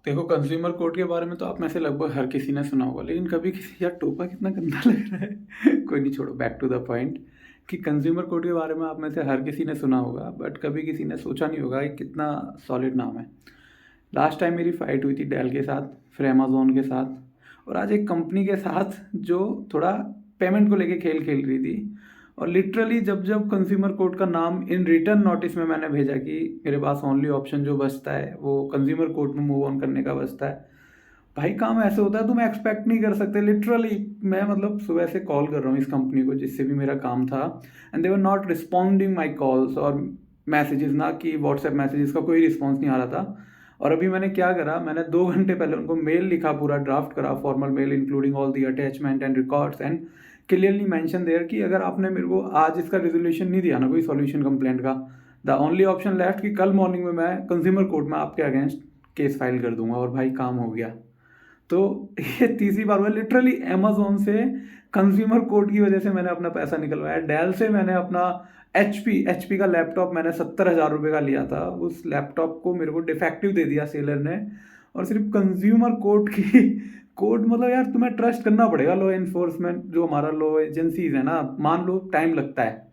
देखो, consumer court के बारे में तो आप में से लगभग हर किसी ने सुना होगा, लेकिन कभी किसी यार टोपा कितना गंदा लग रहा है कोई नहीं, छोड़ो, बैक टू द पॉइंट कि कंज्यूमर कोर्ट के बारे में आप में से हर किसी ने सुना होगा, बट कभी किसी ने सोचा नहीं होगा कि कितना सॉलिड नाम है। लास्ट टाइम मेरी फ़ाइट हुई थी डेल के साथ, फिर अमेज़ोन के साथ, और आज एक कंपनी के साथ जो थोड़ा पेमेंट को लेके खेल खेल रही थी। और लिटरली जब जब कंज्यूमर कोर्ट का नाम इन रिटर्न नोटिस में मैंने भेजा कि मेरे पास ओनली ऑप्शन जो बचता है वो कंज्यूमर कोर्ट में मूव ऑन करने का बचता है, भाई काम ऐसे होता है तुम एक्सपेक्ट नहीं कर सकते। लिटरली मैं मतलब सुबह से कॉल कर रहा हूँ इस कंपनी को जिससे भी मेरा काम था, and they were not responding my calls और मैसेजेस, ना कि व्हाट्सएप मैसेजेस का कोई रिस्पॉन्स नहीं आ रहा था। और अभी मैंने क्या करा, मैंने 2 घंटे पहले उनको मेल लिखा, पूरा ड्राफ्ट करा, formal mail including all the attachment and records, and clearly mention there कि अगर आपने मेरे को आज इसका रेजोल्यूशन नहीं दिया ना, कोई सॉल्यूशन कंप्लेंट का, द ओनली ऑप्शन लेफ्ट कि कल मॉर्निंग में मैं कंज्यूमर कोर्ट में आपके अगेंस्ट केस फाइल कर दूंगा। और भाई काम हो गया। तो ये तीसरी बार हुआ लिटरली। अमेजोन से कंज्यूमर कोर्ट की वजह से मैंने अपना पैसा निकलवाया। डेल से मैंने अपना एचपी का लैपटॉप मैंने 70,000 रुपये का लिया था, उस लैपटॉप को मेरे को डिफेक्टिव दे दिया सेलर ने। और सिर्फ कंज्यूमर कोर्ट की कोर्ट, मतलब यार तुम्हें ट्रस्ट करना पड़ेगा लॉ एनफोर्समेंट, जो हमारा लॉ एजेंसीज है ना। मान लो टाइम लगता है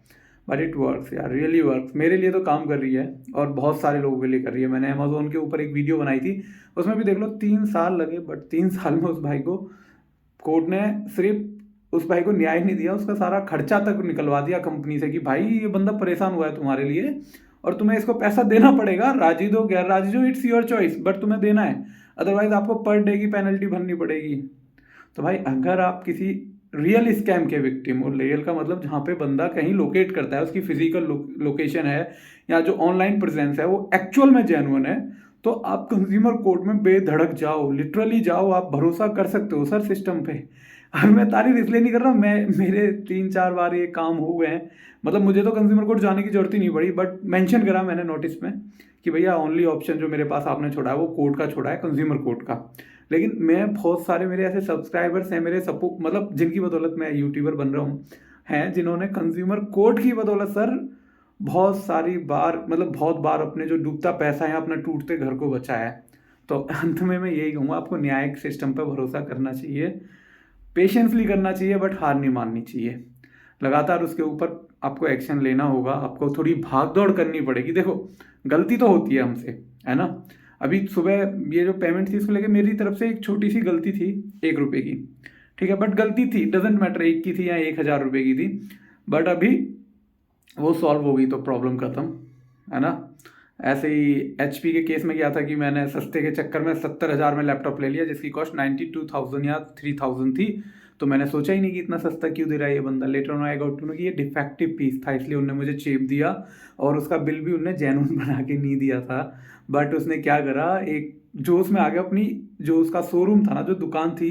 बट इट वर्क्स यार, रियली वर्क्स। मेरे लिए तो काम कर रही है और बहुत सारे लोगों के लिए कर रही है। मैंने अमेजोन के ऊपर एक वीडियो बनाई थी, उसमें भी देख लो 3 साल लगे, बट 3 साल में उस भाई को कोर्ट ने सिर्फ उस भाई को न्याय नहीं दिया, उसका सारा खर्चा तक निकलवा दिया कंपनी से कि भाई ये बंदा परेशान हुआ है तुम्हारे लिए और तुम्हें इसको पैसा देना पड़ेगा, राजी दो गैर राजी दो, इट्स योर चॉइस, बट तुम्हें देना है, अदरवाइज आपको पर डे की पेनल्टी भरनी पड़ेगी। तो भाई अगर आप किसी रियल स्कैम के विक्टिम हो, रियल का मतलब जहाँ पे बंदा कहीं लोकेट करता है, उसकी फिजिकल लोकेशन है या जो ऑनलाइन प्रेजेंस है वो एक्चुअल में जेन्युइन है, तो आप कंज्यूमर कोर्ट में बेधड़क जाओ, लिटरली जाओ, आप भरोसा कर सकते हो सर सिस्टम पे। और मैं तारीफ इसलिए नहीं कर रहा, मैं मेरे 3-4 बार ये काम हो गए हैं, मतलब मुझे तो कंज्यूमर कोर्ट जाने की जरूरत ही नहीं पड़ी, बट मेंशन करा मैंने नोटिस में कि भैया ओनली ऑप्शन जो मेरे पास आपने छोड़ा है वो कोर्ट का छोड़ा है, कंज्यूमर कोर्ट का। लेकिन मैं बहुत सारे मेरे ऐसे सब्सक्राइबर्स हैं, मेरे सपो मतलब जिनकी बदौलत मैं यूट्यूबर बन रहा हूँ, हैं जिन्होंने कंज्यूमर कोर्ट की बदौलत सर बहुत सारी बार, मतलब बहुत बार अपने जो डूबता पैसा है अपना टूटते घर को बचाया है। तो अंत में मैं यही कहूँगा, आपको न्यायिक सिस्टम पर भरोसा करना चाहिए, पेशेंसली करना चाहिए, बट हार नहीं माननी चाहिए। लगातार उसके ऊपर आपको एक्शन लेना होगा, आपको थोड़ी भाग दौड़ करनी पड़ेगी। देखो गलती तो होती है हमसे, है ना। अभी सुबह ये जो पेमेंट थी इसको लेके मेरी तरफ से एक छोटी सी गलती थी, 1 रुपये की, ठीक है, बट गलती थी, डजेंट मैटर 1 की थी या 1,000 रुपये की थी, बट अभी वो सॉल्व हो गई तो प्रॉब्लम खत्म, है ना। ऐसे ही एचपी के केस में क्या था कि मैंने सस्ते के चक्कर में 70,000 में लैपटॉप ले लिया जिसकी कॉस्ट 92,000 या 3,000 थी। तो मैंने सोचा ही नहीं कि इतना सस्ता क्यों दे रहा है ये बंदा। Later on I got to know कि ये डिफेक्टिव पीस था, इसलिए उन्होंने मुझे चेप दिया और उसका बिल भी उन्होंने जेन्युइन बना के नहीं दिया था। बट उसने क्या करा, एक जोश में आ गया, अपनी जो उसका शोरूम था ना, जो दुकान थी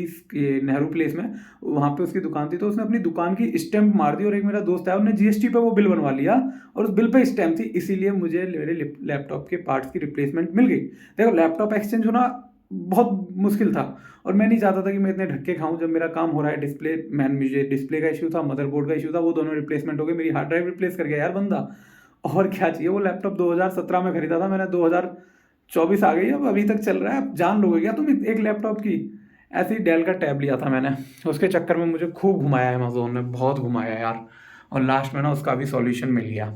नेहरू प्लेस में, वहाँ पे उसकी दुकान थी, तो उसने अपनी दुकान की स्टैंप मार दी और एक मेरा दोस्त है उन्होंने जीएसटी पे वो बिल बनवा लिया और उस बिल पे स्टैंप थी, इसीलिए मुझे मेरे लैपटॉप के पार्ट्स की रिप्लेसमेंट मिल गई। देखो लैपटॉप एक्सचेंज होना बहुत मुश्किल था और मैं नहीं चाहता था कि मैं इतने धक्के खाऊं जब मेरा काम हो रहा है। डिस्प्ले मैन, मुझे डिस्प्ले का इशू था, मदरबोर्ड का इशू था, वो दोनों रिप्लेसमेंट हो गए, मेरी हार्ड ड्राइव रिप्लेस कर गया यार बंदा। और क्या चाहिए, वो लैपटॉप 2017 में खरीदा था मैंने, 2024 आ गई, अब अभी तक चल रहा है। अब जान लोगे क्या तुम एक लैपटॉप की। ऐसे ही डेल का टैब लिया था मैंने, उसके चक्कर में मुझे खूब घुमाया अमेजोन ने, बहुत घुमाया यार, और लास्ट में ना उसका भी सॉल्यूशन मिल गया।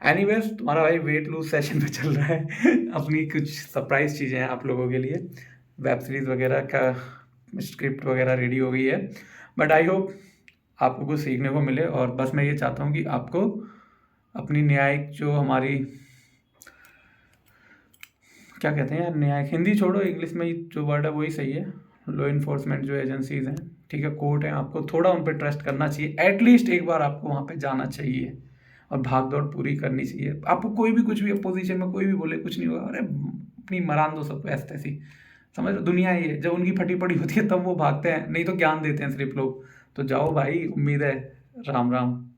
एनीवेज तुम्हारा भाई वेट लूज सेशन पे चल रहा है अपनी कुछ सरप्राइज चीज़ें हैं आप लोगों के लिए, वेब सीरीज़ वगैरह का स्क्रिप्ट वगैरह रेडी हो गई है, बट आई होप आपको कुछ सीखने को मिले। और बस मैं ये चाहता हूँ कि आपको अपनी न्यायिक जो हमारी क्या कहते हैं यार, न्यायिक, हिंदी छोड़ो इंग्लिश में जो वर्ड है वही सही है, लॉ इन्फोर्समेंट जो एजेंसीज हैं, ठीक है, कोर्ट है, आपको थोड़ा उन पर ट्रस्ट करना चाहिए। एटलीस्ट एक बार आपको वहाँ पे जाना चाहिए और भाग दौड़ पूरी करनी चाहिए। आपको कोई भी कुछ भी अपोजिशन में कोई भी बोले कुछ नहीं होगा, अरे अपनी मरान दो सबको ऐसे तैसी, समझ लो दुनिया ही है, जब उनकी फटी पड़ी होती है तब वो भागते हैं, नहीं तो ज्ञान देते हैं सिर्फ लोग। तो जाओ भाई, उम्मीद है। राम राम।